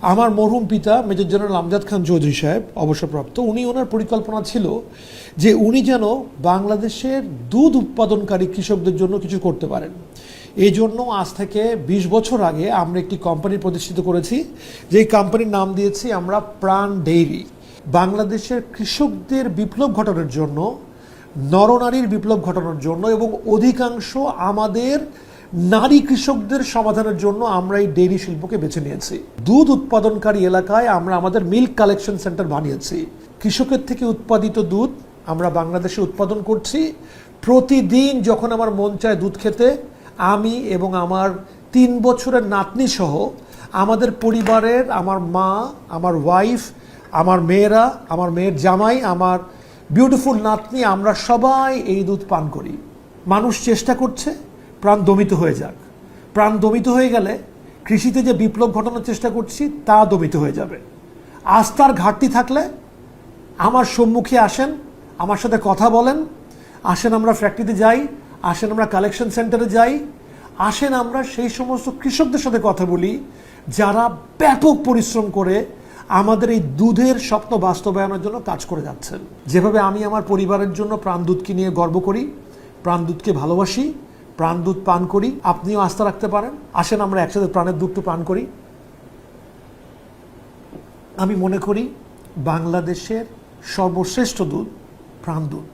আমার মরহুম পিতা মেজর জেনারেল আমজাদ খান চৌধুরী সাহেব অবসরপ্রাপ্ত, উনি ওনার পরিকল্পনা ছিল যে উনি যেন বাংলাদেশের দুধ উৎপাদনকারী কৃষকদের জন্য কিছু করতে পারেন। এই জন্য আজ থেকে ২০ বছর আগে আমরা একটি কোম্পানি প্রতিষ্ঠিত করেছি, যেই কোম্পানির নাম দিয়েছি আমরা প্রাণ ডেইরি। বাংলাদেশের কৃষকদের বিপ্লব ঘটানোর জন্য, নরনারীর বিপ্লব ঘটানোর জন্য এবং অধিকাংশ আমাদের নারী কৃষকদের সমাধানের জন্য আমরা এই ডেইরি শিল্পকে বেছে নিয়েছি। দুধ উৎপাদনকারী এলাকায় আমরা আমাদের মিল্ক কালেকশন সেন্টার বানিয়েছি। কৃষকের থেকে উৎপাদিত দুধ আমরা বাংলাদেশে উৎপাদন করছি। প্রতিদিন যখন আমার মন চায় দুধ খেতে, আমি এবং আমার ৩ বছরের নাতনি সহ আমাদের পরিবারের, আমার মা, আমার ওয়াইফ, আমার মেয়েরা, আমার মেয়ের জামাই, আমার বিউটিফুল নাতনি, আমরা সবাই এই দুধ পান করি। মানুষ চেষ্টা করছে প্রাণ দমিত হয়ে যাক। প্রাণ দমিত হয়ে গেলে কৃষিতে যে বিপ্লব ঘটানোর চেষ্টা করছি তা দমিত হয়ে যাবে। আস্থার ঘাটতি থাকলে আমার সম্মুখে আসেন, আমার সাথে কথা বলেন, আসেন আমরা ফ্যাক্টরিতে যাই, আসেন আমরা কালেকশন সেন্টারে যাই, আসেন আমরা সেই সমস্ত কৃষকদের সাথে কথা বলি যারা ব্যাপক পরিশ্রম করে আমাদের এই দুধের স্বপ্ন বাস্তবায়নের জন্য কাজ করে যাচ্ছেন। যেভাবে আমি আমার পরিবারের জন্য প্রাণ দুধকে নিয়ে গর্ব করি, প্রাণ দুধকে ভালোবাসি, প্রাণ দুধ পান করি, আপনিও আস্থা রাখতে পারেন। আসেন আমরা একসাথে প্রাণের দুধটা পান করি। আমি মনে করি বাংলাদেশের সর্বশ্রেষ্ঠ দুধ প্রাণ দুধ।